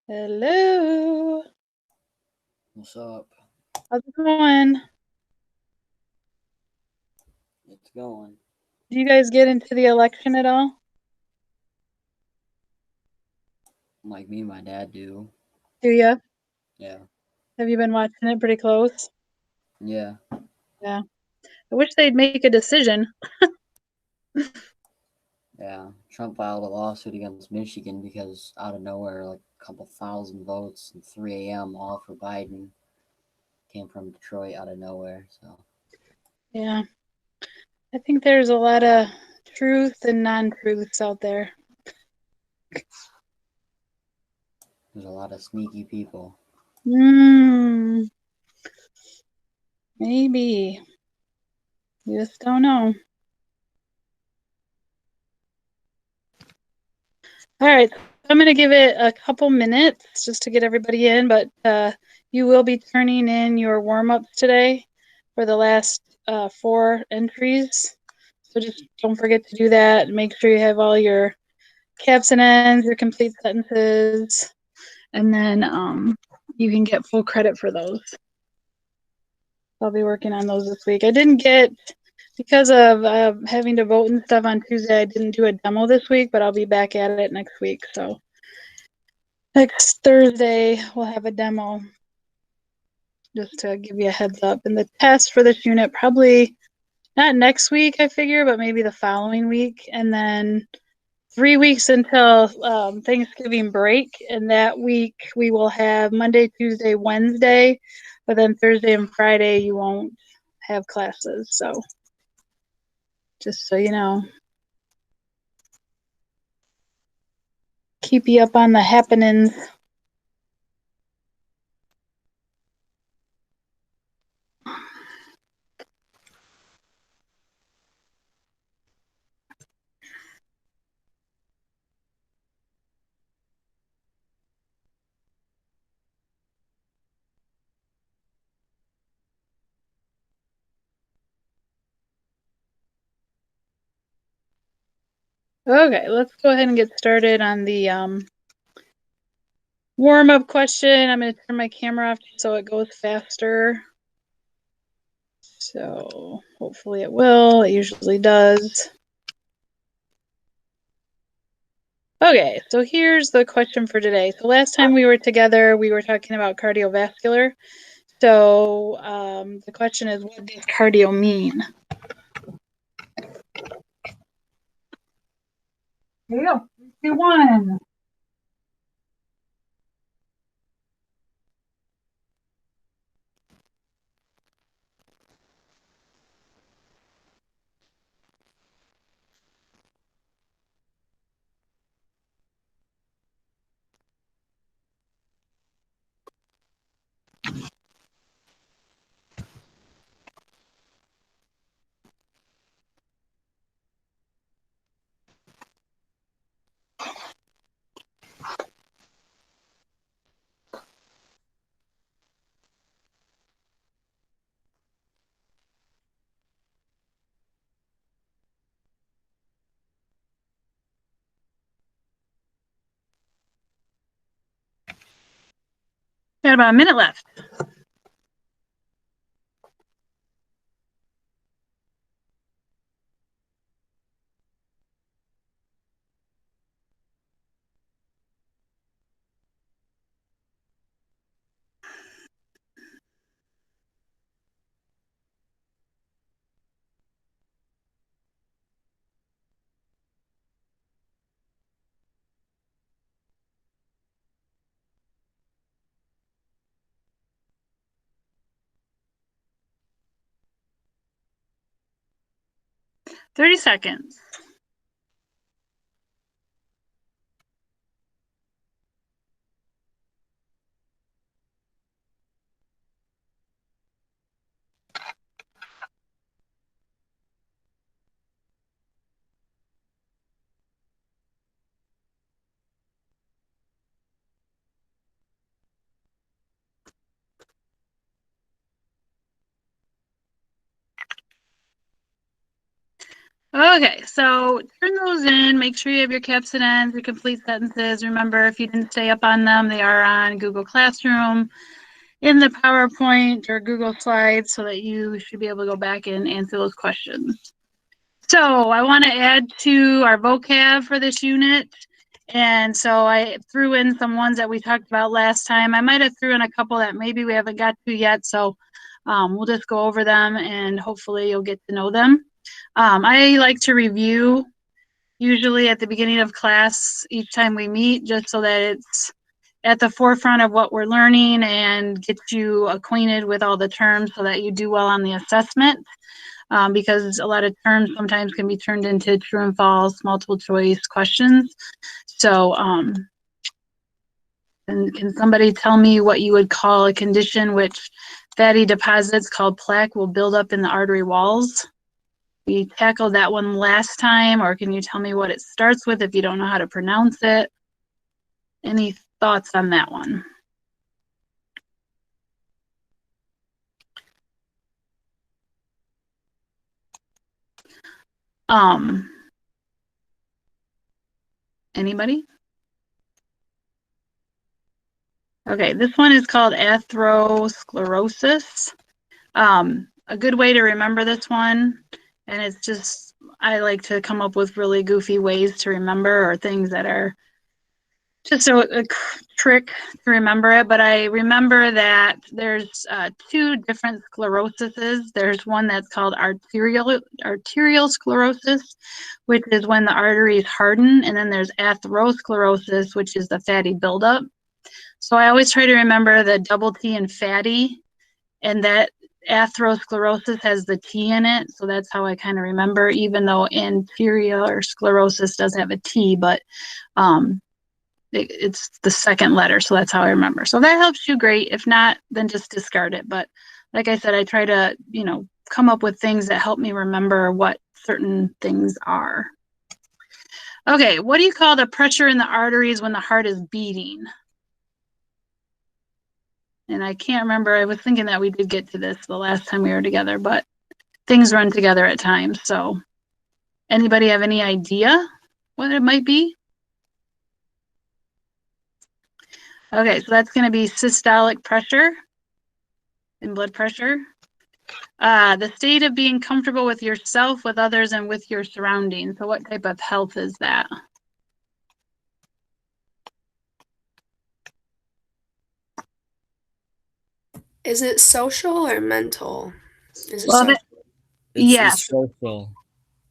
Hello. What's up? How's it going? It's going. Do you guys get into the election at all? Like me and my dad do. Do you? Yeah. Have you been watching it pretty close? Yeah. Yeah. I wish they'd make a decision. Yeah. Trump filed a lawsuit against Michigan because out of nowhere, like a couple thousand votes at 3 a.m. all for Biden came from Detroit out of nowhere. So Yeah. I think there's a lot of truth and non-truths out there. there's a lot of sneaky people. Hmm. Maybe. You just don't know. All right. I'm going to give it a couple minutes just to get everybody in, but you will be turning in your warm-ups today for the last 4 entries. So just don't forget to do that. Make sure you have all your caps and ends, your complete sentences, and then you can get full credit for those. I'll be working on those this week. I didn't get, because of having to vote and stuff on Tuesday, I didn't do a demo this week, but I'll be back at it next week. So next Thursday, we'll have a demo just to give you a heads up. And the test for this unit probably not next week, I figure, but maybe the following week. And then 3 weeks until Thanksgiving break. And that week we will have Monday, Tuesday, Wednesday, but then Thursday and Friday you won't have classes. So just so you know, keep you up on the happenings. Okay, let's go ahead and get started on the warm-up question. I'm going to turn my camera off so it goes faster. So hopefully it will. It usually does. Okay, so here's the question for today. So last time we were together, we were talking about cardiovascular. So the question is, what does cardio mean? Here you go. 3, 2, 1. Got about a minute left. Thirty seconds. Okay, so turn those in. Make sure you have your caps and ends, your complete sentences. Remember, if you didn't stay up on them, they are on Google Classroom, in the PowerPoint or Google Slides, so that you should be able to go back and answer those questions. So I want to add to our vocab for this unit. And so I threw in some ones that we talked about last time. I might have threw in a couple that maybe we haven't got to yet. So we'll just go over them and hopefully you'll get to know them. I like to review usually at the beginning of class each time we meet, just so that it's at the forefront of what we're learning and get you acquainted with all the terms so that you do well on the assessment. Because a lot of terms sometimes can be turned into true and false multiple choice questions. So and can somebody tell me what you would call a condition which fatty deposits called plaque will build up in the artery walls? We tackled that one last time, or can you tell me what it starts with if you don't know how to pronounce it? Any thoughts on that one? Anybody? Okay, this one is called atherosclerosis. A good way to remember this one, and it's just, I like to come up with really goofy ways to remember, or things that are just a trick to remember it. But I remember that there's two different scleroses. There's one that's called arterial sclerosis, which is when the arteries harden, and then there's atherosclerosis, which is the fatty buildup. So I always try to remember the double T in fatty, and that atherosclerosis has the T in it. So that's how I kind of remember, even though anterior sclerosis does have a T, but it's the second letter. So that's how I remember. So that helps you, great. If not, then just discard it. But like I said, I try to, come up with things that help me remember what certain things are. Okay, what do you call the pressure in the arteries when the heart is beating? And I can't remember, I was thinking that we did get to this the last time we were together, but things run together at times. So anybody have any idea what it might be? Okay, so that's going to be systolic pressure and blood pressure. The state of being comfortable with yourself, with others, and with your surroundings. So what type of health is that? Is it social or mental? Is it Well, social? yes. Social.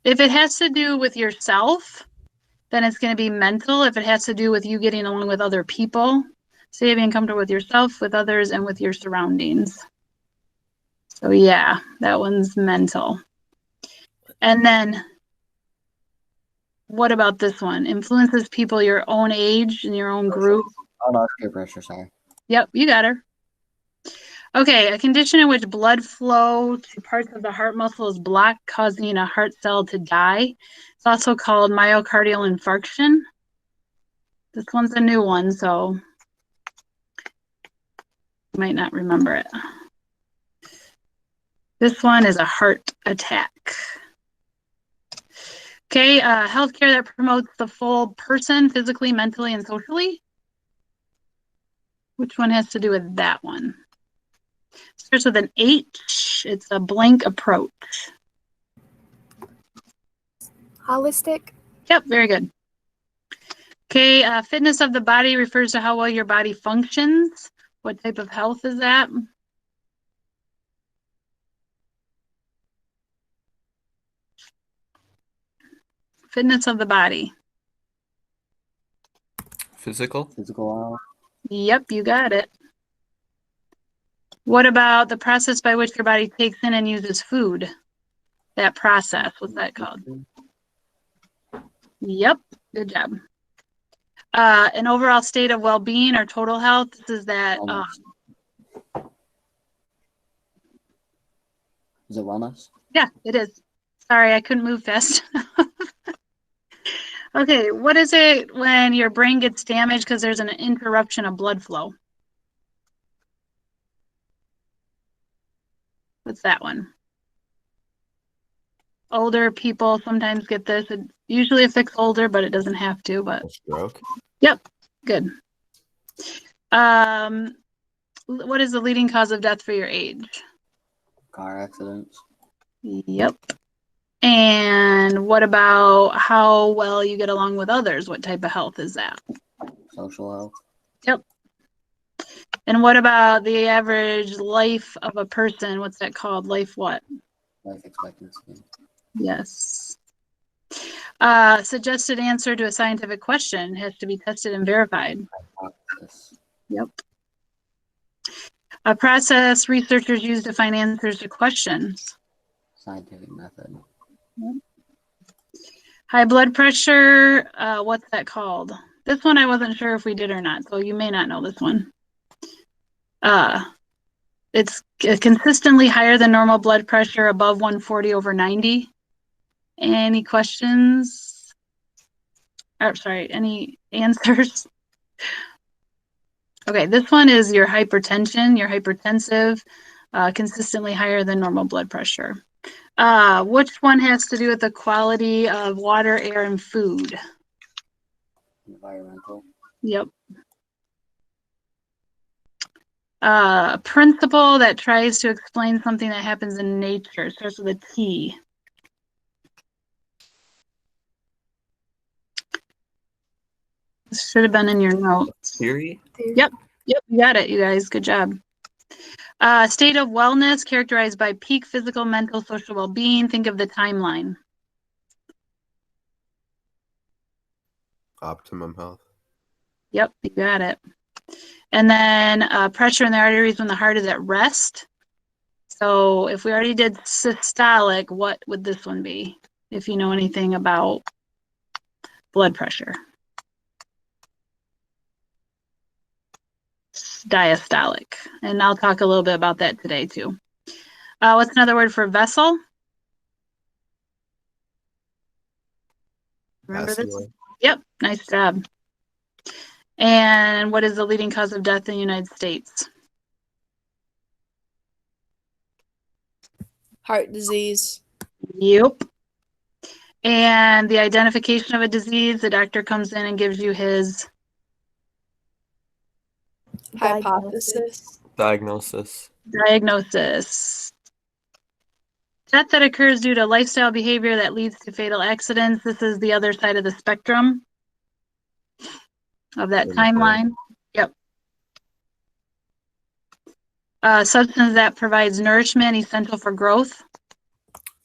If it has to do with yourself, then it's going to be mental. If it has to do with you getting along with other people, say being comfortable with yourself, with others, and with your surroundings. So yeah, that one's mental. And then what about this one? Influences people your own age and your own group. Oh, no, peer pressure, sorry. Yep, you got her. Okay, a condition in which blood flow to parts of the heart muscle is blocked, causing a heart cell to die. It's also called myocardial infarction. This one's a new one, so you might not remember it. This one is a heart attack. Okay, healthcare that promotes the full person physically, mentally, and socially. Which one has to do with that one? Starts with an H. It's a blank approach. Holistic? Yep, very good. Okay, fitness of the body refers to how well your body functions. What type of health is that? Fitness of the body. Physical. Physical. Yep, you got it. What about the process by which your body takes in and uses food? That process, what's that called? Yep, good job. An overall state of well-being or total health. This is that. Is it wellness? Yeah, it is. Sorry, I couldn't move fast. Okay, what is it when your brain gets damaged because there's an interruption of blood flow? What's that one? Older people sometimes get this. It usually affects older, but it doesn't have to. But A stroke. yep, good. What is the leading cause of death for your age? Car accidents. Yep. And what about how well you get along with others? What type of health is that? Social health. Yep. And what about the average life of a person? What's that called? Life what? Life expectancy. Yes. Suggested answer to a scientific question has to be tested and verified. Hypothesis. Yep. A process researchers use to find answers to questions. Scientific method. High High blood pressure, what's that called? This one I wasn't sure if we did or not, so you may not know this one. It's consistently higher than normal blood pressure, above 140/90. Any questions? Or, sorry, any answers? Okay, this one is your hypertension, you're hypertensive, consistently higher than normal blood pressure. Which one has to do with the quality of water, air, and food? environmental. Yep. Principle that tries to explain something that happens in nature. Starts with a T. This should have been in your notes. Theory. Yep, you got it, you guys. Good job. State of wellness characterized by peak physical, mental, social well-being. Think of the timeline. Optimum health. Yep, you got it. And then pressure in the arteries when the heart is at rest. So if we already did systolic, what would this one be? If you know anything about blood pressure. Diastolic. And I'll talk a little bit about that today too. What's another word for vessel? Remember this? Vascular. Yep, nice job. And what is the leading cause of death in the United States? Heart disease. Yep. And the identification of a disease, the doctor comes in and gives you his Hypothesis. Diagnosis. diagnosis. Death that occurs due to lifestyle behavior that leads to fatal accidents. This is the other side of the spectrum of that timeline. Yep. Substance that provides nourishment essential for growth.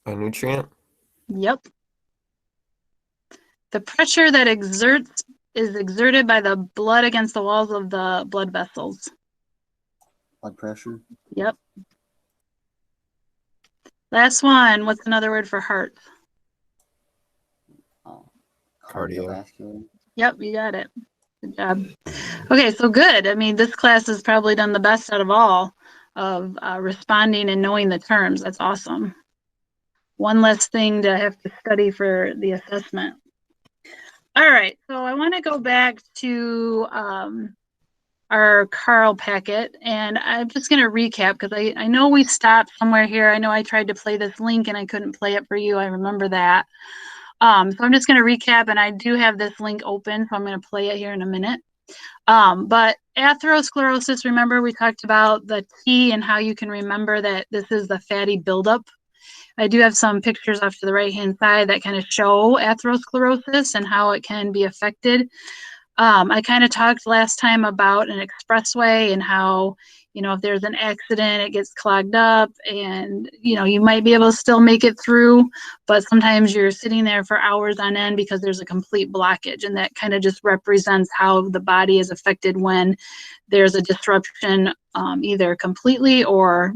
A nutrient. Yep. The pressure that is exerted by the blood against the walls of the blood vessels. Blood pressure. Yep. Last one. What's another word for heart? Cardio. Cardiovascular. Yep, you got it. Good job. Okay, so good. I mean, this class has probably done the best out of all of responding and knowing the terms. That's awesome. One less thing to have to study for the assessment. All right, so I want to go back to our Carl packet, and I'm just going to recap because I know we stopped somewhere here. I know I tried to play this link and I couldn't play it for you. I remember that. So I'm just going to recap, and I do have this link open, so I'm going to play it here in a minute. But atherosclerosis, remember we talked about the T and how you can remember that this is the fatty buildup. I do have some pictures off to the right-hand side that kind of show atherosclerosis and how it can be affected. I kind of talked last time about an expressway and how, you know, if there's an accident, it gets clogged up and, you know, you might be able to still make it through, but sometimes you're sitting there for hours on end because there's a complete blockage. And that kind of just represents how the body is affected when there's a disruption, either completely or,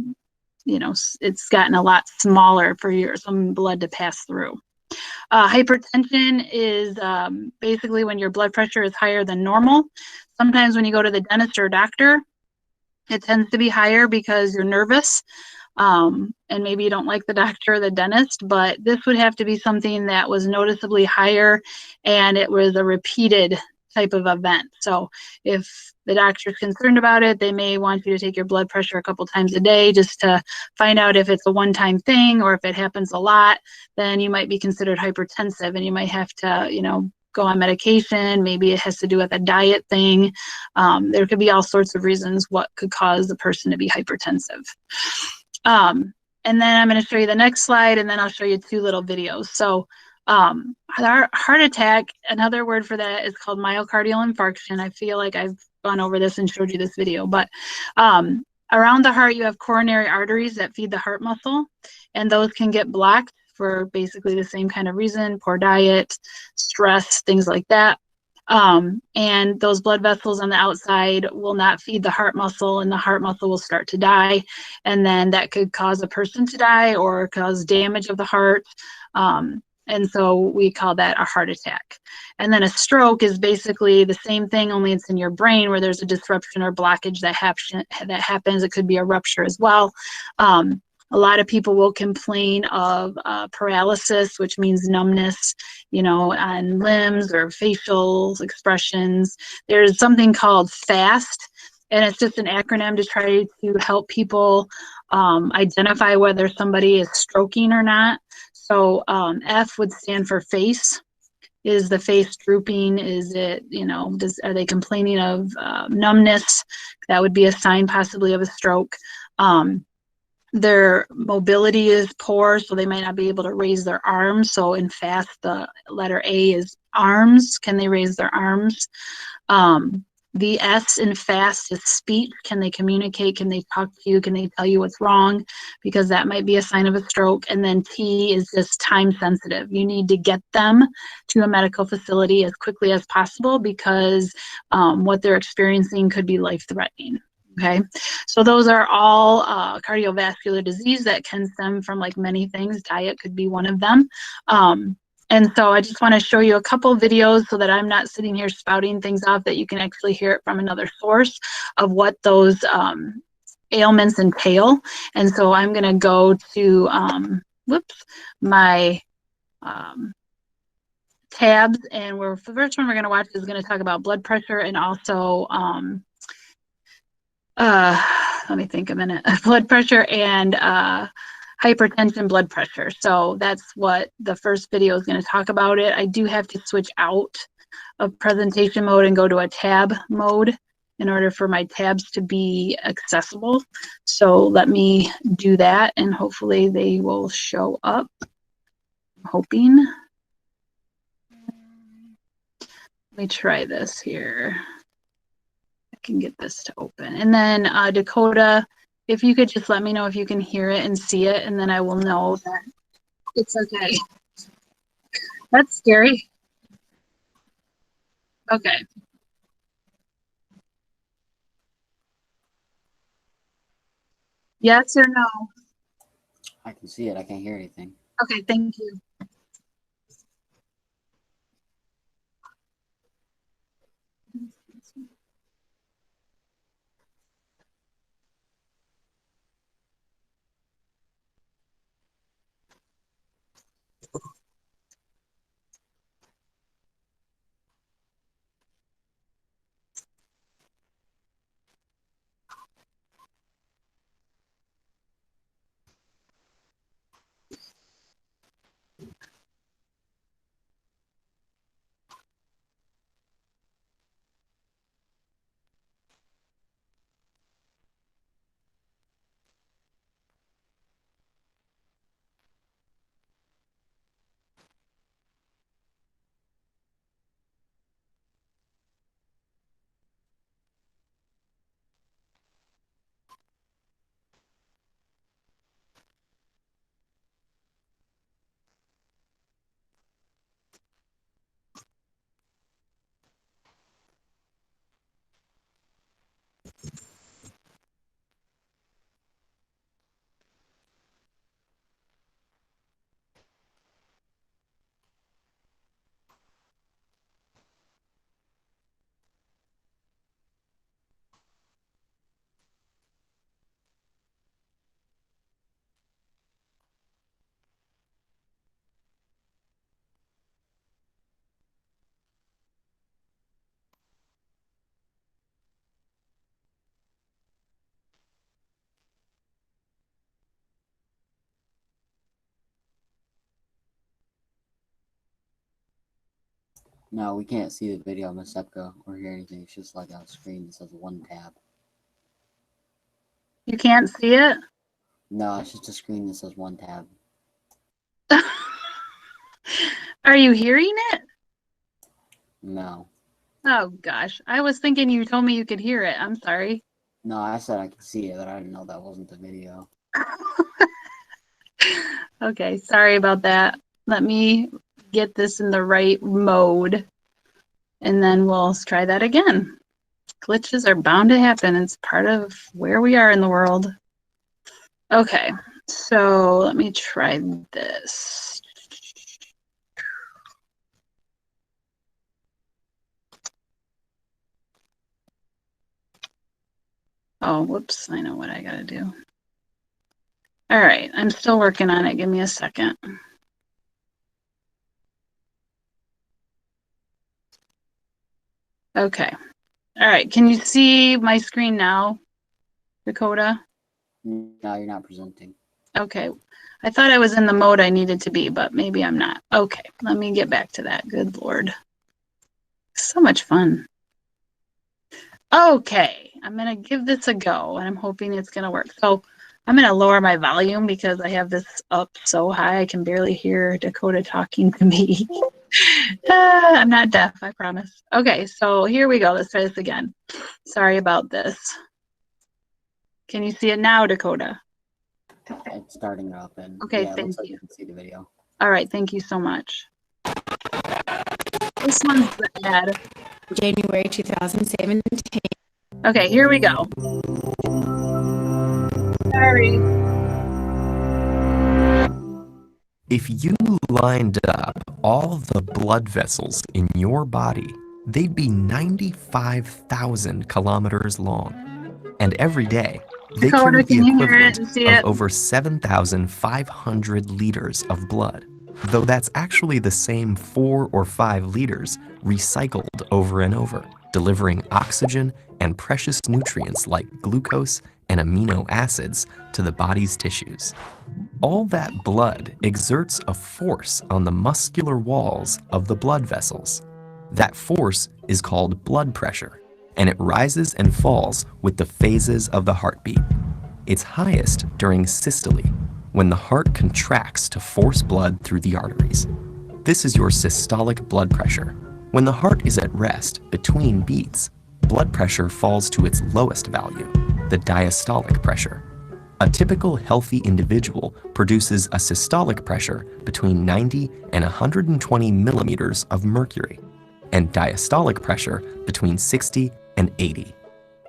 you know, it's gotten a lot smaller for some blood to pass through. Hypertension is basically when your blood pressure is higher than normal. Sometimes when you go to the dentist or doctor, it tends to be higher because you're nervous and maybe you don't like the doctor or the dentist, but this would have to be something that was noticeably higher and it was a repeated type of event. So if the doctor's concerned about it, they may want you to take your blood pressure a couple times a day just to find out if it's a one-time thing, or if it happens a lot, then you might be considered hypertensive and you might have to, go on medication. Maybe it has to do with a diet thing. There could be all sorts of reasons what could cause the person to be hypertensive. And then I'm going to show you the next slide, and then I'll show you 2 little videos. So our heart attack, another word for that is called myocardial infarction. I feel like I've gone over this and showed you this video, but around the heart, you have coronary arteries that feed the heart muscle, and those can get blocked for basically the same kind of reason: poor diet, stress, things like that. And those blood vessels on the outside will not feed the heart muscle, and the heart muscle will start to die. And then that could cause a person to die or cause damage of the heart. And so we call that a heart attack. And then a stroke is basically the same thing, only it's in your brain where there's a disruption or blockage that happens. It could be a rupture as well. A lot of people will complain of paralysis, which means numbness, on limbs or facial expressions. There's something called FAST, and it's just an acronym to try to help people identify whether somebody is stroking or not. So F would stand for face. Is the face drooping? Is it, are they complaining of numbness? That would be a sign possibly of a stroke. Their mobility is poor, so they might not be able to raise their arms. So in FAST, the letter A is arms. Can they raise their arms? The S in FAST is speech. Can they communicate? Can they talk to you? Can they tell you what's wrong? Because that might be a sign of a stroke. And then T is just time sensitive. You need to get them to a medical facility as quickly as possible because what they're experiencing could be life-threatening. Okay, so those are all cardiovascular disease that can stem from like many things. Diet could be one of them. And so I just want to show you a couple videos so that I'm not sitting here spouting things off, that you can actually hear it from another source of what those ailments entail. And so I'm going to go to, my tabs. And the first one we're going to watch is going to talk about blood pressure and also, let me think a minute, blood pressure and hypertension, blood pressure. So that's what the first video is going to talk about it. I do have to switch out of presentation mode and go to a tab mode in order for my tabs to be accessible. So let me do that and hopefully they will show up. I'm hoping. Let me try this here. I can get this to open. And then Dakota, if you could just let me know if you can hear it and see it, and then I will know that it's okay. That's scary. Okay. Yes or no? I can see it. I can't hear anything. Okay, thank you. No, we can't see the video, Miss Epka, or hear anything. It's just like a screen that says 1 tab. You can't see it? No, it's just a screen that says 1 tab. Are you hearing it? No. Oh gosh. I was thinking you told me you could hear it. I'm sorry. No, I said I could see it, but I didn't know that wasn't the video. Okay, sorry about that. Let me get this in the right mode and then we'll try that again. Glitches are bound to happen. It's part of where we are in the world. Okay, so let me try this. Oh, whoops, I know what I gotta do. All right, I'm still working on it. Give me a second. Okay. All right, can you see my screen now, Dakota? No, you're not presenting. Okay. I thought I was in the mode I needed to be, but maybe I'm not. Okay, let me get back to that. Good Lord. So much fun. Okay, I'm going to give this a go, and I'm hoping it's going to work. So I'm going to lower my volume because I have this up so high I can barely hear Dakota talking to me. I'm not deaf, I promise. Okay, so here we go. Let's try this again. Sorry about this. Can you see it now, Dakota? It's starting up, and Okay, yeah, it thank looks like you. you can see the video. All right, thank you so much. This one's bad. January 2017. Okay, here we go. Sorry. If you lined up all the blood vessels in your body, they'd be 95,000 kilometers long. And every day, they Dakota, carry the can you hear it equivalent and see of it? over 7,500 liters of blood, though that's actually the same 4 or 5 liters recycled over and over, delivering oxygen and precious nutrients like glucose and amino acids to the body's tissues. All that blood exerts a force on the muscular walls of the blood vessels. That force is called blood pressure, and it rises and falls with the phases of the heartbeat. It's highest during systole, when the heart contracts to force blood through the arteries. This is your systolic blood pressure. When the heart is at rest between beats, blood pressure falls to its lowest value, the diastolic pressure. A typical healthy individual produces a systolic pressure between 90 and 120 millimeters of mercury, and diastolic pressure between 60 and 80.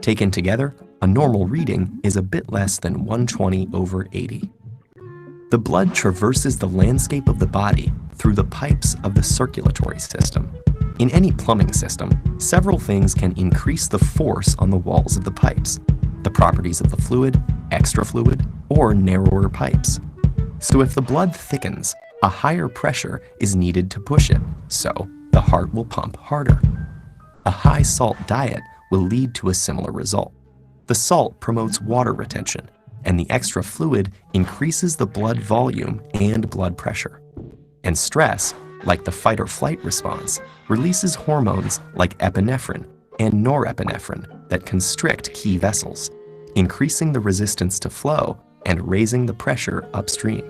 Taken together, a normal reading is a bit less than 120/80. The blood traverses the landscape of the body through the pipes of the circulatory system. In any plumbing system, several things can increase the force on the walls of the pipes: the properties of the fluid, extra fluid, or narrower pipes. So if the blood thickens, a higher pressure is needed to push it, so the heart will pump harder. A high salt diet will lead to a similar result. The salt promotes water retention, and the extra fluid increases the blood volume and blood pressure. And stress, like the fight or flight response, releases hormones like epinephrine and norepinephrine that constrict key vessels, increasing the resistance to flow and raising the pressure upstream.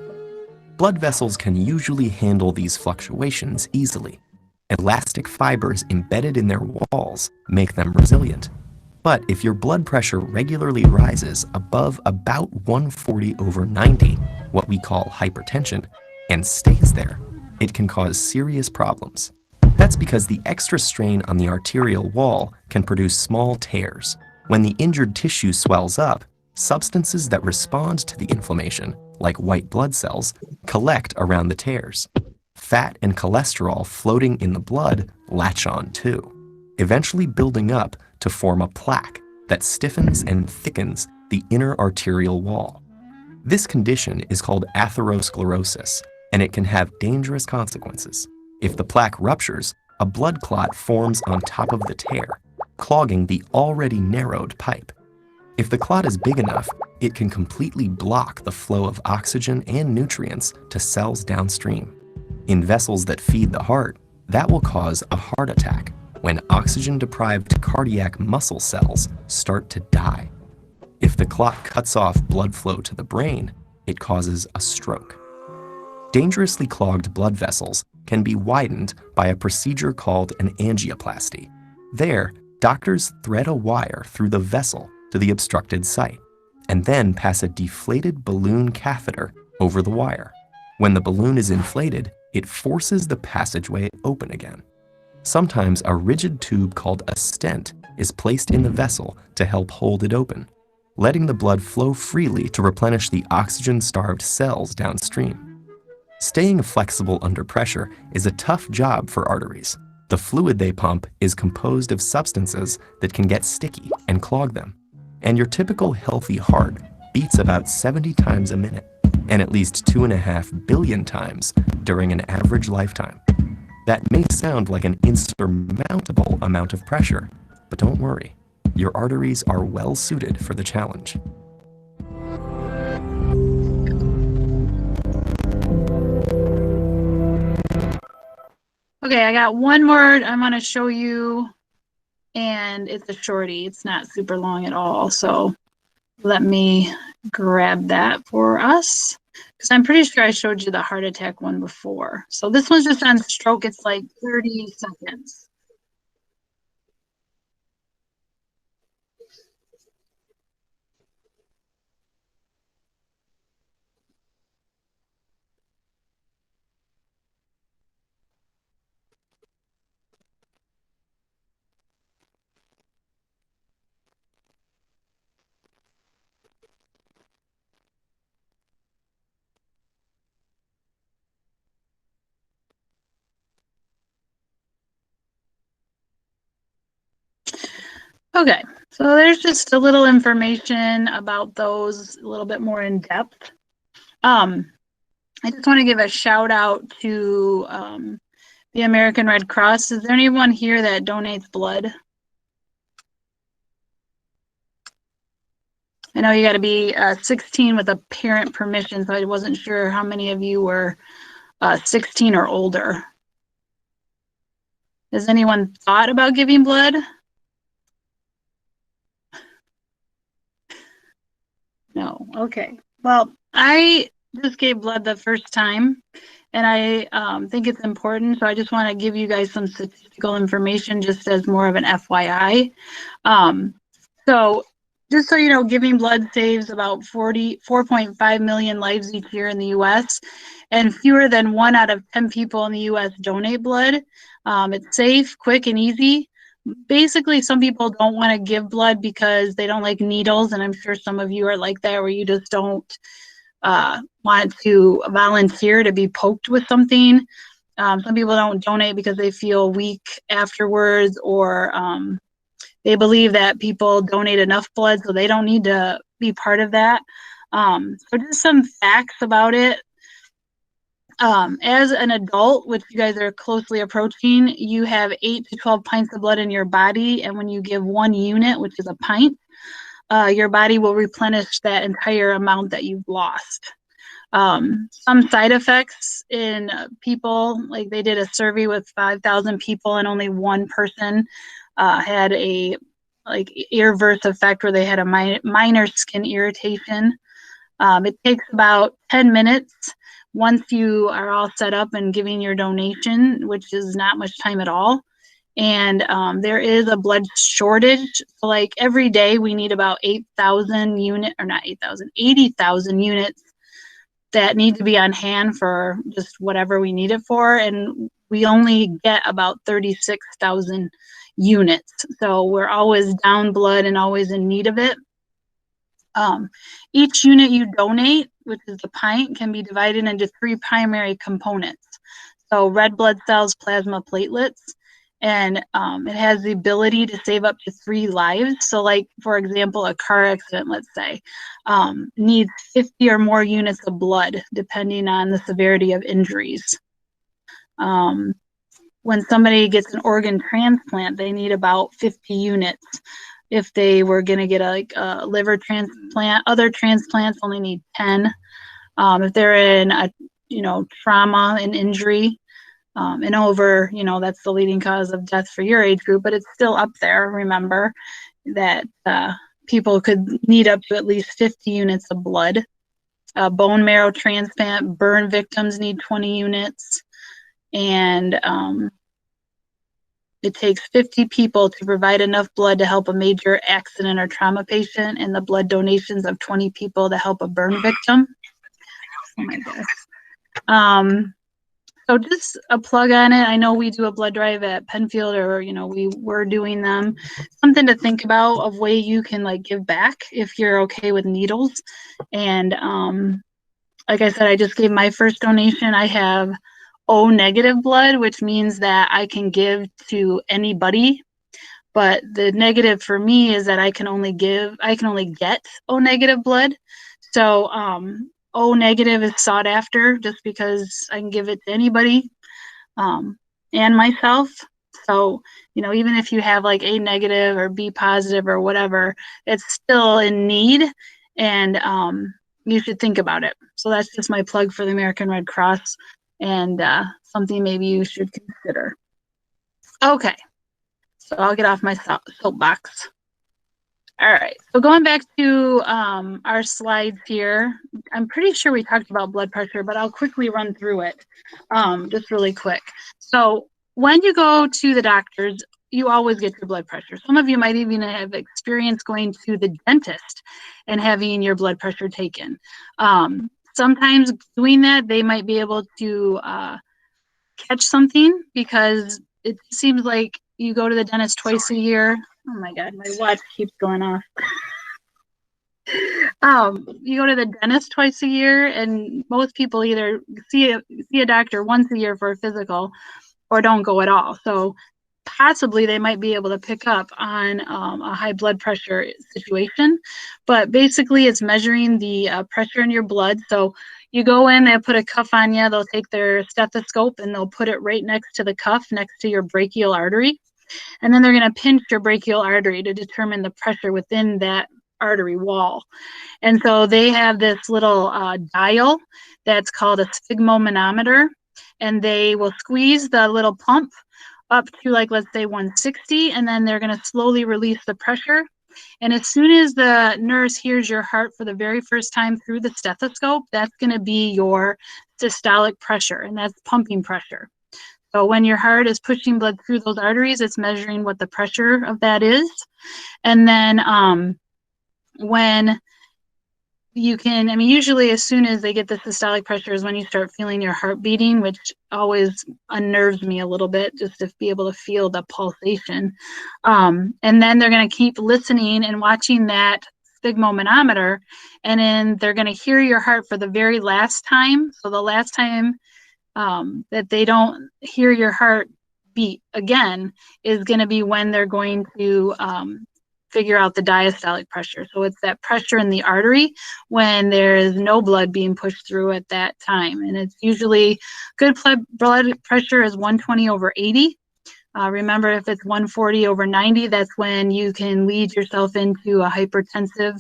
Blood vessels can usually handle these fluctuations easily. Elastic fibers embedded in their walls make them resilient. But if your blood pressure regularly rises above about 140/90, what we call hypertension, and stays there, it can cause serious problems. That's because the extra strain on the arterial wall can produce small tears. When the injured tissue swells up, substances that respond to the inflammation, like white blood cells, collect around the tears. Fat and cholesterol floating in the blood latch on too, eventually building up to form a plaque that stiffens and thickens the inner arterial wall. This condition is called atherosclerosis, and it can have dangerous consequences. If the plaque ruptures, a blood clot forms on top of the tear, clogging the already narrowed pipe. If the clot is big enough, it can completely block the flow of oxygen and nutrients to cells downstream. In vessels that feed the heart, That will cause a heart attack when oxygen-deprived cardiac muscle cells start to die. If the clot cuts off blood flow to the brain, it causes a stroke. Dangerously clogged blood vessels can be widened by a procedure called an angioplasty. There, doctors thread a wire through the vessel to the obstructed site, and then pass a deflated balloon catheter over the wire. When the balloon is inflated, it forces the passageway open again. Sometimes a rigid tube called a stent is placed in the vessel to help hold it open, letting the blood flow freely to replenish the oxygen-starved cells downstream. Staying flexible under pressure is a tough job for arteries. The fluid they pump is composed of substances that can get sticky and clog them. And your typical healthy heart beats about 70 times a minute, and at least 2.5 billion times during an average lifetime. That may sound like an insurmountable amount of pressure, but don't worry, your arteries are well suited for the challenge. Okay, I got one more I'm going to show you, and it's a shorty. It's not super long at all, so let me grab that for us, because I'm pretty sure I showed you the heart attack one before. So this one's just on stroke. It's like 30 seconds. Okay, so there's just a little information about those, a little bit more in depth. I just want to give a shout out to the American Red Cross. Is there anyone here that donates blood? I know you got to be 16 with a parent permission, so I wasn't sure how many of you were 16 or older. Has anyone thought about giving blood? No. Okay. Well, I just gave blood the first time, and I think it's important. So I just want to give you guys some statistical information just as more of an FYI. So just so you know, giving blood saves about 4.5 million lives each year in the U.S., and fewer than 1 out of 10 people in the U.S. donate blood. It's safe, quick, and easy. Basically, some people don't want to give blood because they don't like needles, and I'm sure some of you are like that, where you just don't want to volunteer to be poked with something. Some people don't donate because they feel weak afterwards, or they believe that people donate enough blood, so they don't need to be part of that. So just some facts about it. As an adult, which you guys are closely approaching, you have 8 to 12 pints of blood in your body, and when you give 1 unit, which is a pint, your body will replenish that entire amount that you've lost. Some side effects in people, like they did a survey with 5,000 people, and only 1 person had a adverse effect where they had a minor skin irritation. It takes about 10 minutes once you are all set up and giving your donation, which is not much time at all. And there is a blood shortage. So like every day we need about 8,000 units, or not 8,000, 80,000 units that need to be on hand for just whatever we need it for. And we only get about 36,000 units. So we're always down blood and always in need of it. Each unit you donate, which is the pint, can be divided into 3 primary components. So red blood cells, plasma, platelets, and it has the ability to save up to 3 lives. So like, for example, a car accident, let's say, needs 50 or more units of blood, depending on the severity of injuries. When somebody gets an organ transplant, they need about 50 units. If they were going to get a liver transplant, other transplants only need 10. If they're in a trauma and injury, and over, that's the leading cause of death for your age group, but it's still up there. Remember that people could need up to at least 50 units of blood. Bone marrow transplant, burn victims need 20 units. And it takes 50 people to provide enough blood to help a major accident or trauma patient, and the blood donations of 20 people to help a burn victim. Oh my gosh. So just a plug on it. I know we do a blood drive at Penfield, or we were doing them. Something to think about of way you can like give back if you're okay with needles. And like I said, I just gave my first donation. I have O negative blood, which means that I can give to anybody. But the negative for me is that I can only get O negative blood. So O negative is sought after just because I can give it to anybody and myself. So, even if you have like A negative or B positive or whatever, it's still in need, and you should think about it. So that's just my plug for the American Red Cross, and something maybe you should consider. Okay, so I'll get off my soapbox. All right, so going back to our slides here, I'm pretty sure we talked about blood pressure, but I'll quickly run through it just really quick. So when you go to the doctors, you always get your blood pressure. Some of you might even have experience going to the dentist and having your blood pressure taken. Sometimes doing that, they might be able to catch something, because it seems like you go to the dentist twice a year. Oh my God, my watch keeps going off. You go to the dentist twice a year, and most people either see a doctor once a year for a physical or don't go at all. So possibly they might be able to pick up on a high blood pressure situation. But basically it's measuring the pressure in your blood. So you go in, they'll put a cuff on you, they'll take their stethoscope and they'll put it right next to the cuff, next to your brachial artery. And then they're going to pinch your brachial artery to determine the pressure within that artery wall. And so they have this little dial that's called a sphygmomanometer, and they will squeeze the little pump up to, like, let's say 160, and then they're going to slowly release the pressure. And as soon as the nurse hears your heart for the very first time through the stethoscope, that's going to be your systolic pressure, and that's pumping pressure. So when your heart is pushing blood through those arteries, it's measuring what the pressure of that is. And then when you can, usually as soon as they get the systolic pressure is when you start feeling your heart beating, which always unnerves me a little bit, just to be able to feel the pulsation. And then they're going to keep listening and watching that sphygmomanometer, and then they're going to hear your heart for the very last time. So the last time that they don't hear your heart beat again is going to be when they're going to figure out the diastolic pressure. So it's that pressure in the artery when there is no blood being pushed through at that time. And it's usually good blood pressure is 120/80. Remember, if it's 140/90, that's when you can lead yourself into a hypertensive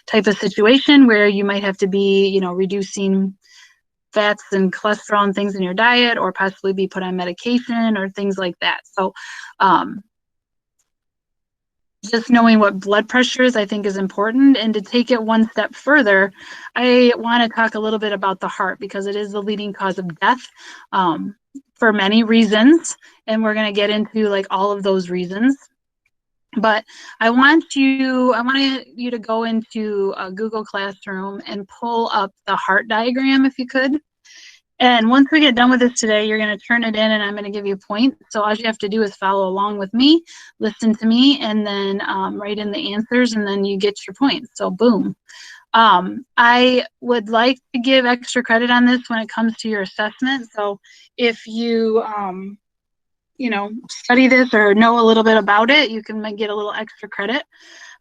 type of situation where you might have to be, reducing fats and cholesterol and things in your diet, or possibly be put on medication or things like that. So just knowing what blood pressure is, I think, is important. And to take it one step further, I want to talk a little bit about the heart, because it is the leading cause of death for many reasons. And we're going to get into like all of those reasons. But I want you to go into a Google Classroom and pull up the heart diagram, if you could. And once we get done with this today, you're going to turn it in and I'm going to give you points. So all you have to do is follow along with me, listen to me, and then write in the answers, and then you get your points. So boom. I would like to give extra credit on this when it comes to your assessment. So if you, study this or know a little bit about it, you can get a little extra credit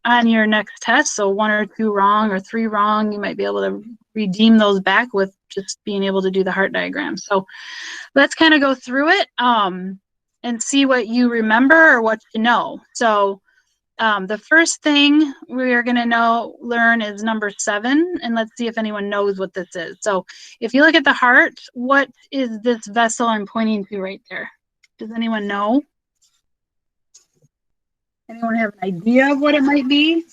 on your next test. So 1 or 2 wrong or 3 wrong, you might be able to redeem those back with just being able to do the heart diagram. So let's kind of go through it and see what you remember or what you know. So The first thing we are going to learn is number 7, and let's see if anyone knows what this is. So if you look at the heart, what is this vessel I'm pointing to right there? Does anyone know? Anyone have an idea of what it might be?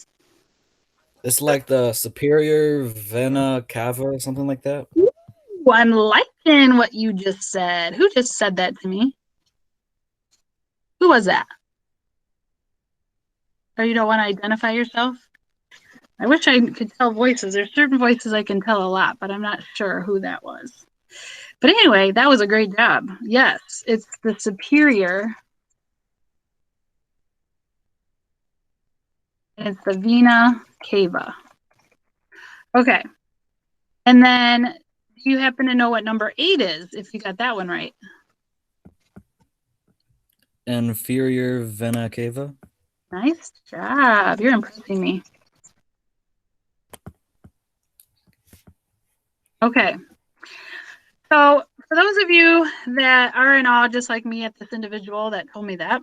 It's like the superior vena cava or something like that. Ooh, I'm liking what you just said. Who just said that to me? Who was that? Or you don't want to identify yourself? I wish I could tell voices. There's certain voices I can tell a lot, but I'm not sure who that was. But anyway, that was a great job. Yes, it's the superior. And it's the vena cava. Okay. And then do you happen to know what number 8 is, if you got that one right? Inferior vena cava. Nice job. You're impressing me. Okay. So for those of you that are in awe, just like me at this individual that told me that,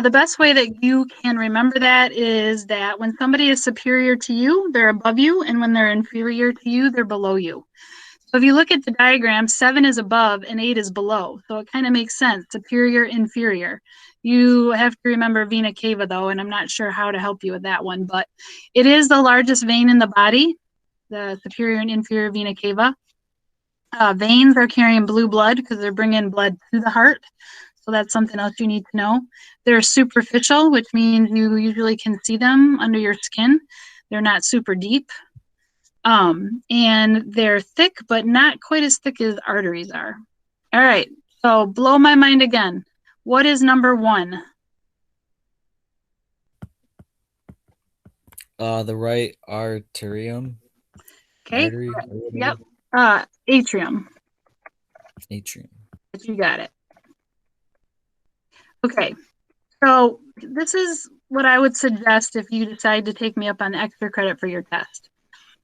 the best way that you can remember that is that when somebody is superior to you, they're above you, and when they're inferior to you, they're below you. So if you look at the diagram, 7 is above and 8 is below. So it kind of makes sense, superior, inferior. You have to remember vena cava though, and I'm not sure how to help you with that one, but it is the largest vein in the body, the superior and inferior vena cava. Veins are carrying blue blood because they're bringing blood to the heart. So that's something else you need to know. They're superficial, which means you usually can see them under your skin. They're not super deep. And they're thick, but not quite as thick as arteries are. All right, so blow my mind again. What is number 1? The right arterium. Okay. Artery. Yep. Atrium. Atrium. You got it. Okay. So this is what I would suggest if you decide to take me up on extra credit for your test.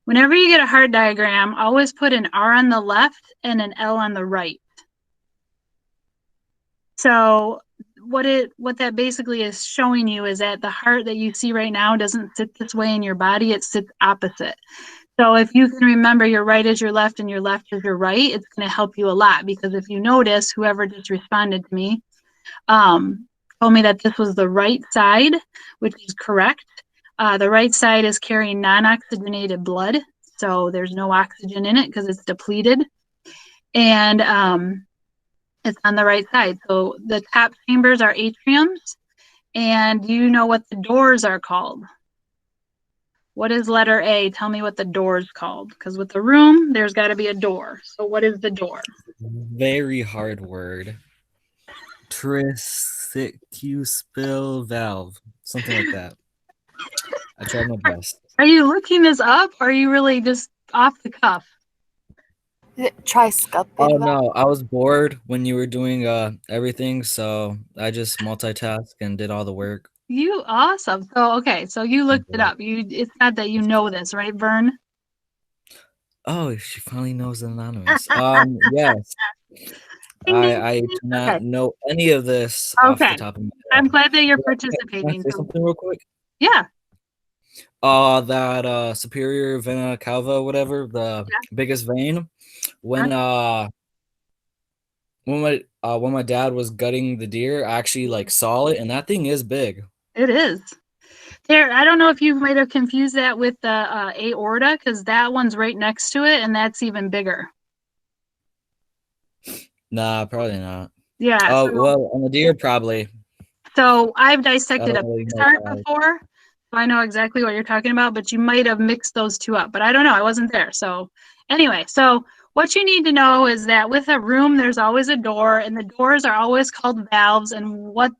Whenever you get a heart diagram, always put an R on the left and an L on the right. So what that basically is showing you is that the heart that you see right now doesn't sit this way in your body, it sits opposite. So if you can remember your right is your left and your left is your right, it's going to help you a lot, because if you notice, whoever just responded to me told me that this was the right side, which is correct. The right side is carrying non-oxygenated blood, so there's no oxygen in it because it's depleted. And it's on the right side. So the top chambers are atriums. And do you know what the doors are called? What is letter A? Tell me what the door is called. Because with the room, there's got to be a door. So what is the door? Very hard word. Tricuspid valve. Something like that. I tried my best. Are you looking this up, or are you really just off the cuff? Is it tricuspid? Oh no, I was bored when you were doing everything, so I just multitasked and did all the work. You awesome. So okay, so you looked it up. It's not that you know this, right, Vern? Oh, she finally knows anonymous. Yes. I do not know any of this off the top of my head. I'm glad that you're Can I participating. say something real quick? Yeah. That superior vena cava, whatever, the biggest vein. When my dad was gutting the deer, I actually saw it, and that thing is big. It is. There, I don't know if you might have confused that with the aorta, because that one's right next to it, and that's even bigger. Nah, probably not. Yeah. Oh, so, well, on the deer, probably. So I've dissected a really pig's know heart that. before, so I know exactly what you're talking about, but you might have mixed those two up. But I don't know. I wasn't there. So anyway, so what you need to know is that with a room, there's always a door, and the doors are always called valves, and what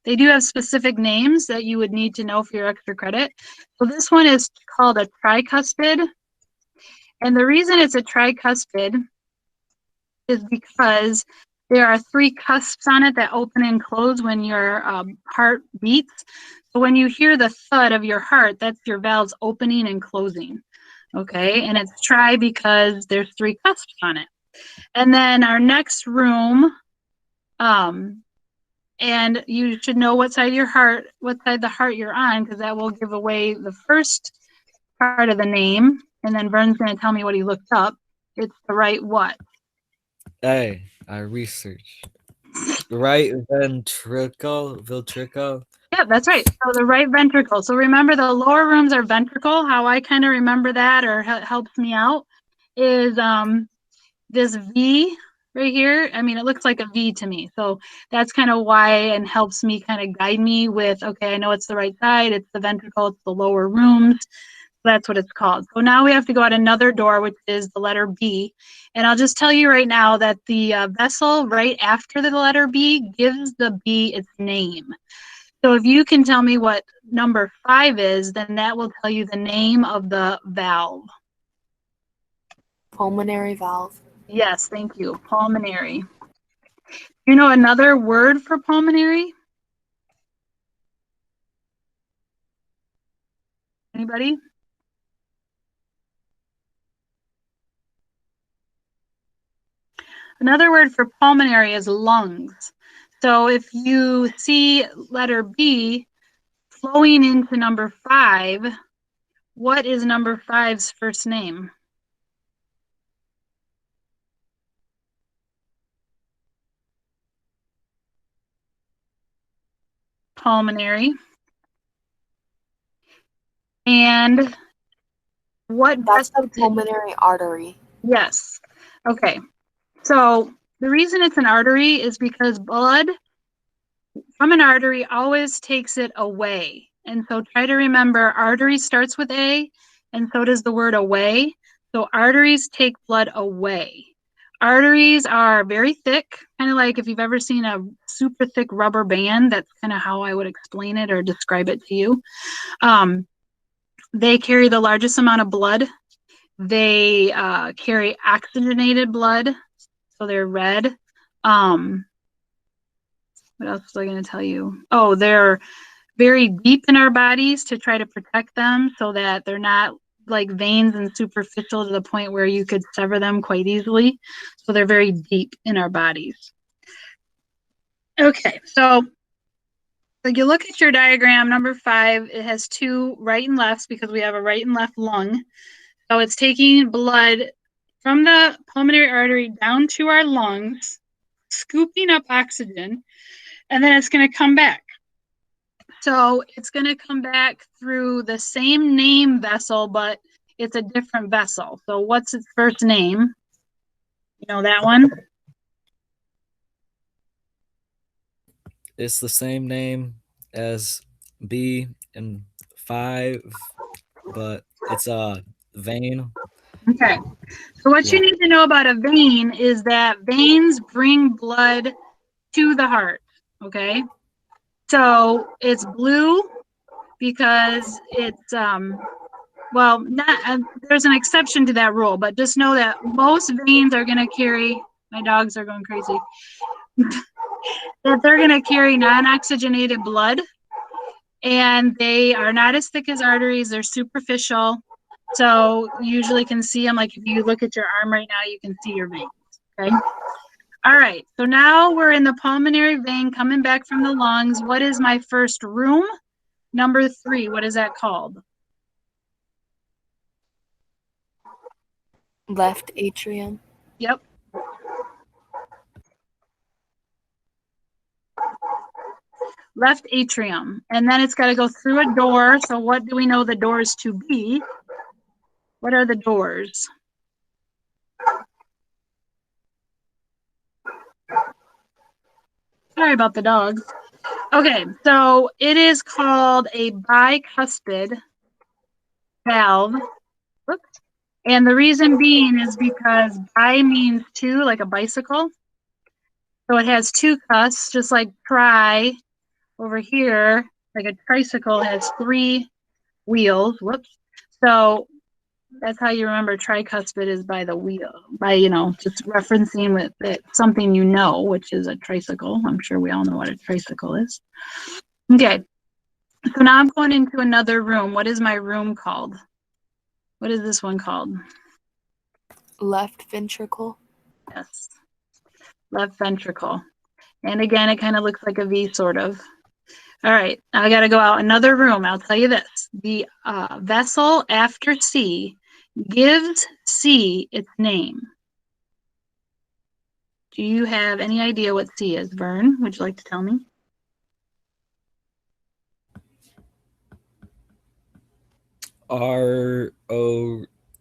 they do have specific names that you would need to know for your extra credit. So this one is called a tricuspid. And the reason it's a tricuspid is because there are 3 cusps on it that open and close when your heart beats. So when you hear the thud of your heart, that's your valves opening and closing. Okay, and it's tri because there's 3 cusps on it. And then our next room And you should know what side the heart you're on, because that will give away the first part of the name. And then Vern's going to tell me what he looked up. It's the right what? Hey, I researched. Right ventricle. Yeah, that's right. So the right ventricle. So remember, the lower rooms are ventricle. How I kind of remember that, or helps me out, is this V right here. I mean, it looks like a V to me. So that's kind of why, and helps me kind of guide me with, okay, I know it's the right side. It's the ventricle. It's the lower rooms. That's what it's called. So now we have to go out another door, which is the letter B. And I'll just tell you right now that the vessel right after the letter B gives the B its name. So if you can tell me what number 5 is, then that will tell you the name of the valve. Pulmonary valve. Yes, thank you. Pulmonary. You know another word for pulmonary? Anybody? Another word for pulmonary is lungs. So if you see letter B flowing into number 5, what is number 5's first name? Pulmonary. And what That's the vessel? pulmonary artery. Yes. Okay. So the reason it's an artery is because blood from an artery always takes it away. And so try to remember, artery starts with A, and so does the word away. So arteries take blood away. Arteries are very thick, kind of like if you've ever seen a super thick rubber band. That's kind of how I would explain it or describe it to you. They carry the largest amount of blood. They carry oxygenated blood, so they're red. What else was I going to tell you? Oh, they're very deep in our bodies to try to protect them so that they're not like veins and superficial to the point where you could sever them quite easily. So they're very deep in our bodies. Okay, so you look at your diagram, number 5, it has 2 right and lefts because we have a right and left lung. So it's taking blood from the pulmonary artery down to our lungs, scooping up oxygen, and then it's going to come back. So it's going to come back through the same name vessel, but it's a different vessel. So what's its first name? You know that one? It's the same name as B and 5, but it's a vein. Okay. So what you need to know about a vein is that veins bring blood to the heart. Okay. So it's blue because it's well, not there's an exception to that rule, but just know that most veins are going to carry, my dogs are going crazy, that they're going to carry non-oxygenated blood, and they are not as thick as arteries. They're superficial. So you usually can see them, like if you look at your arm right now, you can see your veins, okay? All right, so now we're in the pulmonary vein coming back from the lungs. What is my first room? Number 3, what is that called? Left atrium. Yep. Left atrium. And then it's got to go through a door. So what do we know the doors to be? What are the doors? Sorry about the dogs. Okay, so it is called a bicuspid valve. Whoops. And the reason being is because bi means 2, like a bicycle. So it has 2 cusps, just like tri over here, like a tricycle has 3 wheels. Whoops. So that's how you remember tricuspid is by the wheel, by, you know, just referencing with it, something you know, which is a tricycle. I'm sure we all know what a tricycle is. Okay. So now I'm going into another room. What is my room called? What is this one called? Left ventricle. Yes. Left ventricle. And again, it kind of looks like a V, sort of. All right, I got to go out another room. I'll tell you this. The vessel after C gives C its name. Do you have any idea what C is, Vern? Would you like to tell me?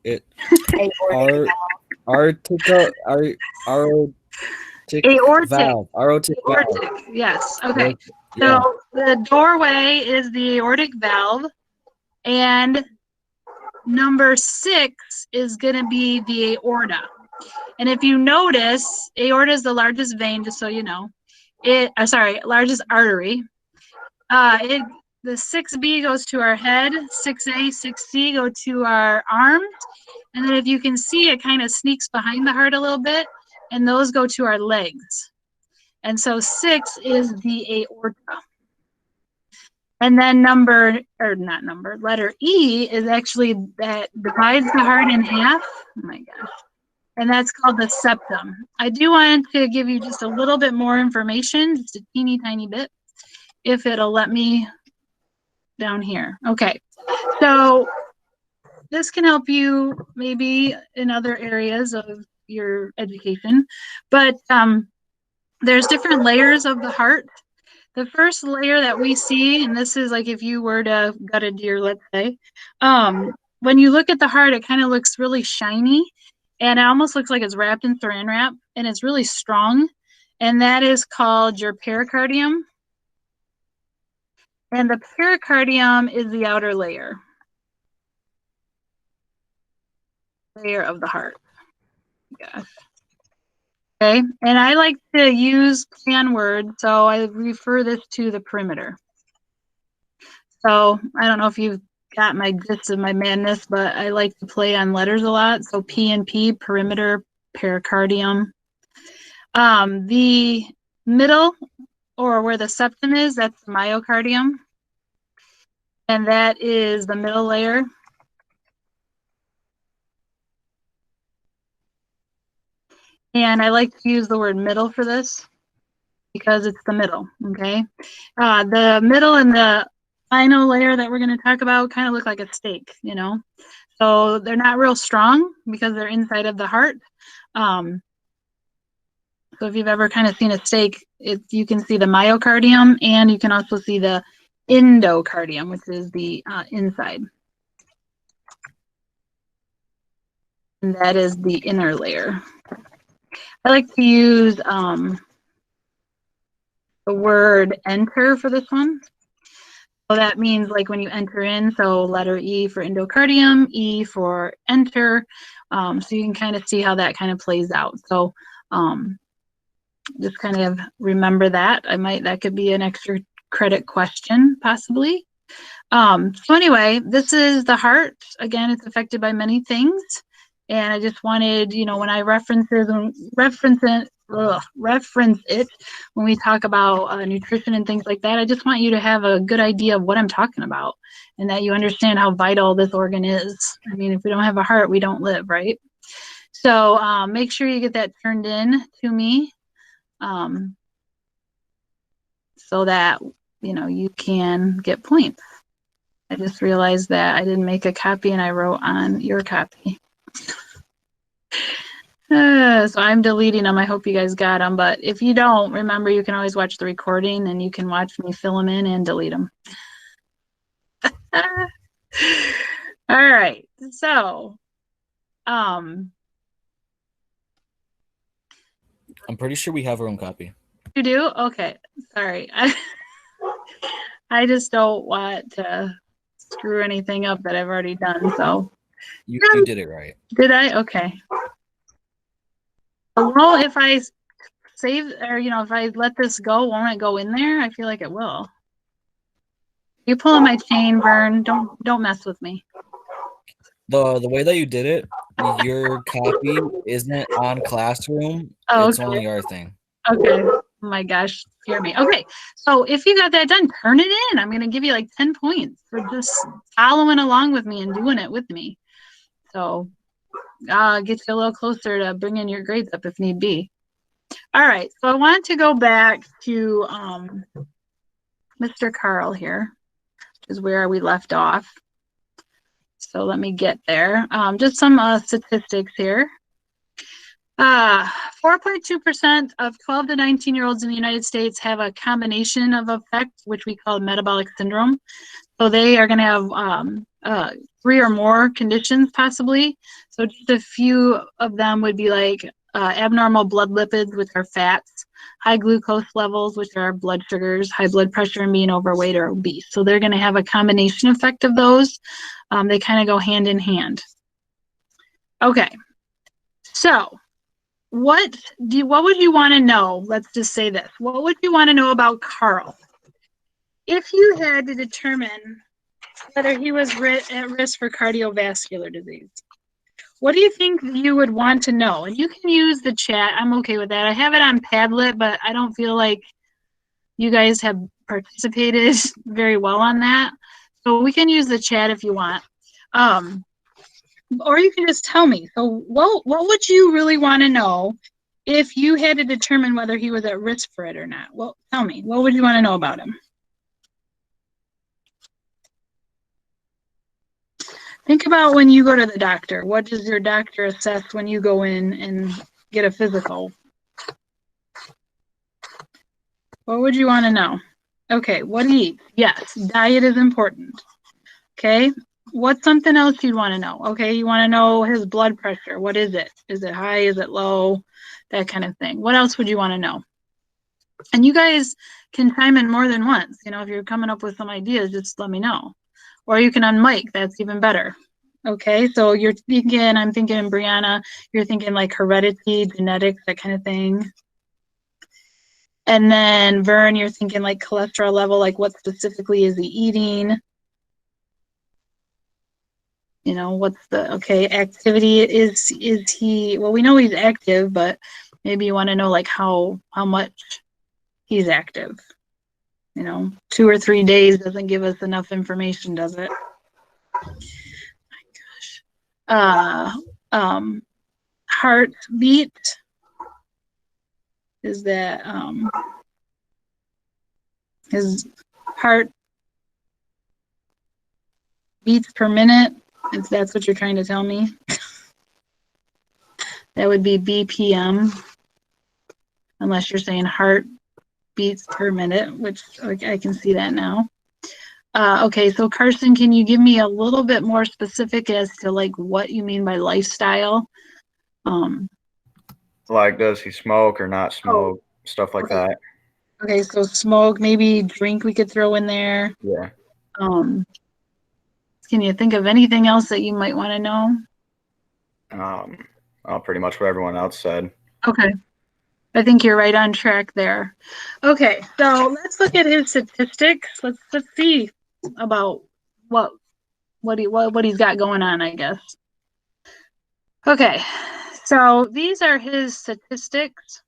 It Aortic Aortic. valve. Aortic valve. Aortic, yes. Okay. Yeah. So the doorway is the aortic valve, and number 6 is going to be the aorta. And if you notice, aorta is the largest vein, just so you know. Largest artery. The 6B goes to our head, 6A, 6C go to our arms, and then if you can see, it kind of sneaks behind the heart a little bit, and those go to our legs. And so 6 is the aorta. And then letter E is actually that divides the heart in half. Oh my gosh. And that's called the septum. I do want to give you just a little bit more information, just a teeny tiny bit, if it'll let me down here. Okay. So this can help you maybe in other areas of your education, but there's different layers of the heart. The first layer that we see, and this is like if you were to gut a deer, let's say, when you look at the heart, it kind of looks really shiny, and it almost looks like it's wrapped in saran wrap, and it's really strong, and that is called your pericardium. And the pericardium is the outer layer of the heart. Gosh. Okay, and I like to use plan words, so I refer this to the perimeter. So I don't know if you've got my gist of my madness, but I like to play on letters a lot. So P and P, perimeter, pericardium. The middle, or where the septum is, that's myocardium. And that is the middle layer. And I like to use the word middle for this because it's the middle, okay? The middle and the final layer that we're going to talk about kind of look like a steak, you know? So they're not real strong because they're inside of the heart. So if you've ever kind of seen a steak, you can see the myocardium, and you can also see the endocardium, which is the inside. And that is the inner layer. I like to use the word enter for this one. So that means like when you enter in, so letter E for endocardium, E for enter. So you can kind of see how that kind of plays out. So just kind of remember that. That could be an extra credit question, possibly. So anyway, this is the heart. Again, it's affected by many things. And I just wanted, you know, when I reference it when we talk about nutrition and things like that, I just want you to have a good idea of what I'm talking about, and that you understand how vital this organ is. I mean, if we don't have a heart, we don't live, right? So make sure you get that turned in to me so that, you know, you can get points. I just realized that I didn't make a copy and I wrote on your copy. So I'm deleting them. I hope you guys got them. But if you don't, remember, you can always watch the recording and you can watch me fill them in and delete them. All right. So, I'm pretty sure we have our own copy. you do? Okay. Sorry. I just don't want to screw anything up that I've already done. So You did it right. did I? Okay. Well, if I save, or, you know, if I let this go, won't it go in there? I feel like it will. You pull on my chain, Vern. Don't mess with me. The way that you did it, your copy isn't on Classroom. Oh, It's okay. only our thing. Okay. Oh my gosh, scare me. Okay, so if you got that done, turn it in. I'm gonna give you like 10 points for just following along with me and doing it with me. So I'll get you a little closer to bringing your grades up if need be. All right, so I want to go back to Mr. Carl here, which is where we left off. So let me get there. Just some statistics here. 4.2% of 12 to 19-year-olds in the United States have a combination of effects, which we call metabolic syndrome. So they are going to have 3 or more conditions possibly. So just a few of them would be like abnormal blood lipids, which are fats, high glucose levels, which are blood sugars, high blood pressure, and being overweight or obese. So they're going to have a combination effect of those. They kind of go hand in hand. Okay, so what would you want to know? Let's just say this. What would you want to know about Carl? If you had to determine whether he was at risk for cardiovascular disease, what do you think you would want to know? And you can use the chat. I'm okay with that. I have it on Padlet, but I don't feel like you guys have participated very well on that. So we can use the chat if you want. Or you can just tell me. So what would you really want to know if you had to determine whether he was at risk for it or not? Well, tell me. What would you want to know about him? Think about when you go to the doctor. What does your doctor assess when you go in and get a physical? What would you want to know? Okay, what he eats. Yes, diet is important. Okay, what's something else you'd want to know? Okay, you want to know his blood pressure. What is it? Is it high? Is it low? That kind of thing. What else would you want to know? And you guys can chime in more than once. You know, if you're coming up with some ideas, just let me know. Or you can unmic. That's even better. Okay, so you're thinking, I'm thinking, Brianna, you're thinking like heredity, genetics, that kind of thing. And then Vern, you're thinking like cholesterol level, like what specifically is he eating? You know, what's the, okay, activity, is he, well, we know he's active, but maybe you want to know like how much he's active. You know, 2 or 3 days doesn't give us enough information, does it? My gosh. Heartbeat. Is that his heart beats per minute? If that's what you're trying to tell me. That would be BPM. Unless you're saying heart beats per minute, which I can see that now. Okay, so Carson, can you give me a little bit more specific as to like what you mean by lifestyle? Like, does he smoke or not smoke? Stuff like that. Okay, so smoke, maybe drink we could throw in there. Yeah. Can you think of anything else that you might want to know? Well, pretty much what everyone else said. Okay. I think you're right on track there. Okay, so let's look at his statistics. Let's see about what he's got going on, I guess. Okay, so these are his statistics.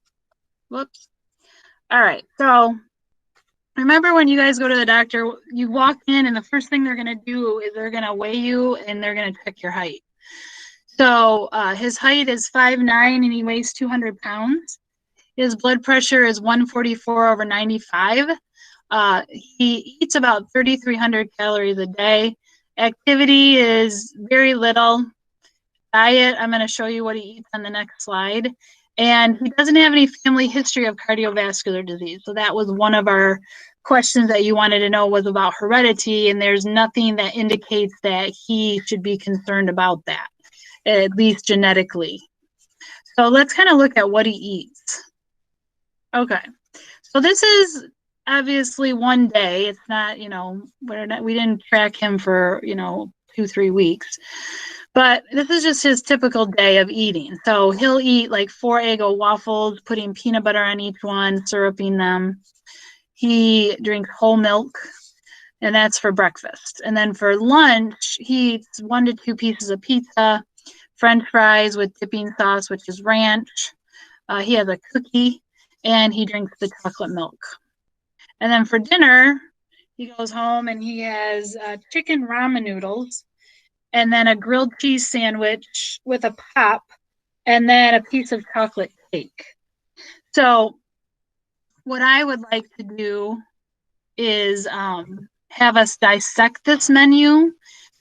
Whoops. All right, so remember when you guys go to the doctor, you walk in and the first thing they're going to do is they're going to weigh you and they're going to check your height. So his height is 5'9" and he weighs 200 pounds. His blood pressure is 144/95. He eats about 3,300 calories a day. Activity is very little. Diet, I'm going to show you what he eats on the next slide. And he doesn't have any family history of cardiovascular disease. So that was one of our questions that you wanted to know, was about heredity. And there's nothing that indicates that he should be concerned about that, at least genetically. So let's kind of look at what he eats. Okay, so this is obviously one day. It's not, you know, we didn't track him for, you know, 2-3 weeks. But this is just his typical day of eating. So he'll eat like 4 Eggo waffles, putting peanut butter on each one, syruping them. He drinks whole milk, and that's for breakfast. And then for lunch, he eats 1 to 2 pieces of pizza, French fries with dipping sauce, which is ranch. He has a cookie, and he drinks the chocolate milk. And then for dinner, he goes home and he has chicken ramen noodles, and then a grilled cheese sandwich with a pop, and then a piece of chocolate cake. So what I would like to do is have us dissect this menu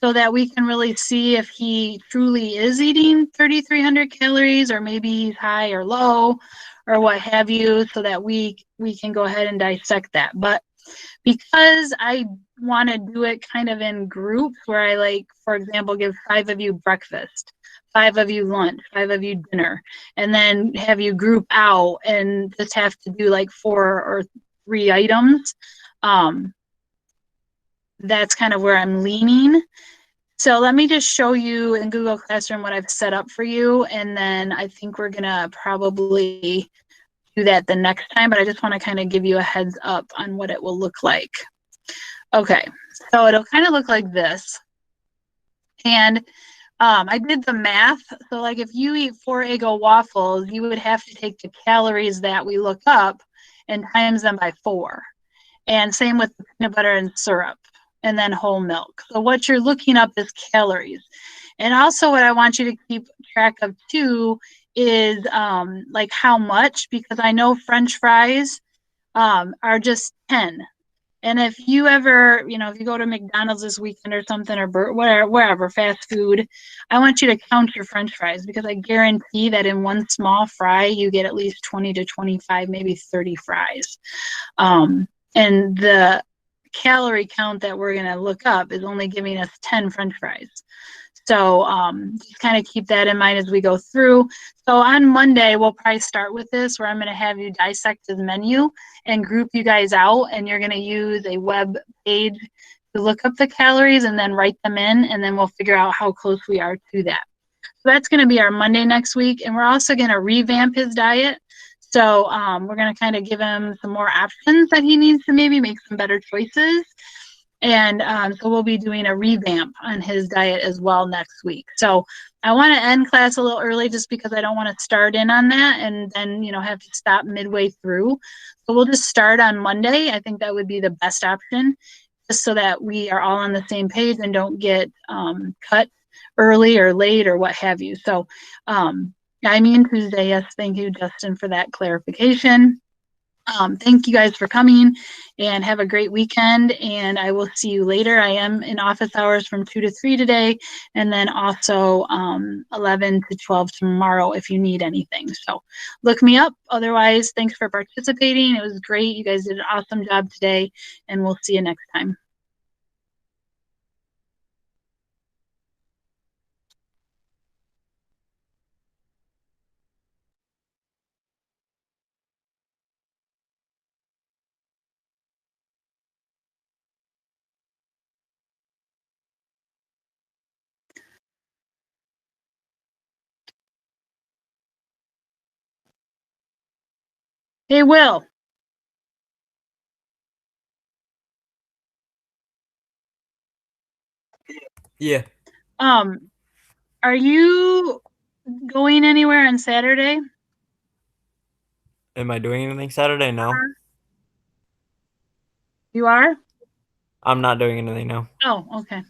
so that we can really see if he truly is eating 3,300 calories, or maybe he's high or low or what have you, so that we can go ahead and dissect that. But because I want to do it kind of in groups where I, like, for example, give 5 of you breakfast, 5 of you lunch, 5 of you dinner, and then have you group out and just have to do like 4 or 3 items. That's kind of where I'm leaning. So let me just show you in Google Classroom what I've set up for you, and then I think we're gonna probably do that the next time, but I just want to kind of give you a heads up on what it will look like. Okay, so it'll kind of look like this. And I did the math. So like if you eat 4 Eggo waffles, you would have to take the calories that we look up and times them by 4. And same with the peanut butter and syrup, and then whole milk. So what you're looking up is calories. And also what I want you to keep track of too is like how much, because I know French fries are just 10. And if you ever, if you go to McDonald's this weekend or something, or wherever, fast food, I want you to count your French fries, because I guarantee that in one small fry, you get at least 20 to 25, maybe 30 fries. And the calorie count that we're going to look up is only giving us 10 French fries. So just kind of keep that in mind as we go through. So on Monday, we'll probably start with this, where I'm going to have you dissect the menu and group you guys out, and you're going to use a web page to look up the calories and then write them in, and then we'll figure out how close we are to that. So that's going to be our Monday next week, and we're also going to revamp his diet. So we're going to kind of give him some more options that he needs to maybe make some better choices. And so we'll be doing a revamp on his diet as well next week. So I want to end class a little early, just because I don't want to start in on that and then, have to stop midway through. So we'll just start on Monday. I think that would be the best option, just so that we are all on the same page and don't get cut early or late or what have you. So I mean Tuesday. Yes, thank you, Justin, for that clarification. Thank you guys for coming, and have a great weekend, and I will see you later. I am in office hours from 2 to 3 today, and then also 11 to 12 tomorrow if you need anything. So look me up. Otherwise, thanks for participating. It was great. You guys did an awesome job today, and we'll see you next time. Hey, Will. Yeah. Are you going anywhere on Saturday? Am I doing anything Saturday? No. You are? I'm not doing anything, no. Oh, okay.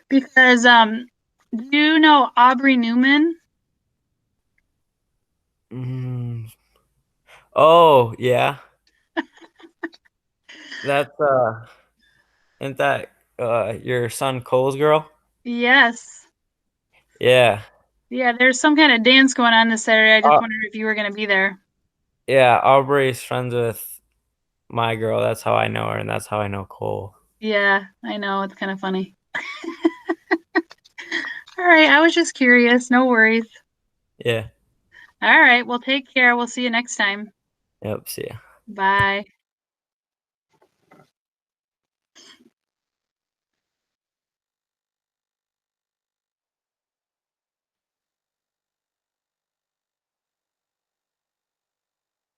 Because do you know Aubrey Newman? Oh, yeah. That's isn't that your son Cole's girl? Yes. Yeah. Yeah, there's some kind of dance going on this Saturday. I just wondered if you were going to be there. Yeah, Aubrey's friends with my girl. That's how I know her, and that's how I know Cole. Yeah, I know. It's kind of funny. All right. I was just curious. No worries. Yeah. All right. Well, take care. We'll see you next time. Yep, see ya. Bye.